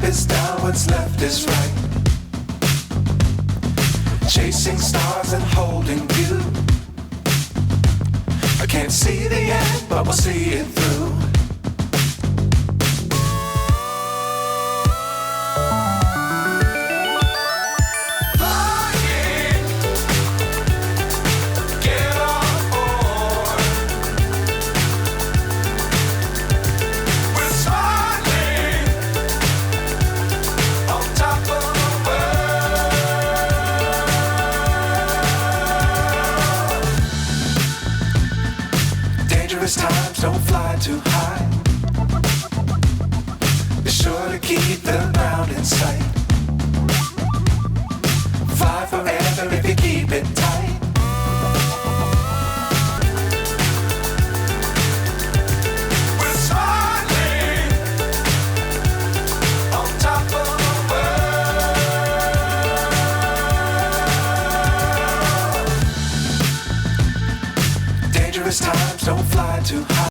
is down, what's left is right. Chasing stars and holding you. I can't see the end, but we'll see it through. Times don't fly too high. Be sure to keep the ground in sight. Fly forever if you keep it tight. We're smiling on top of the world. Dangerous times don't fly too high.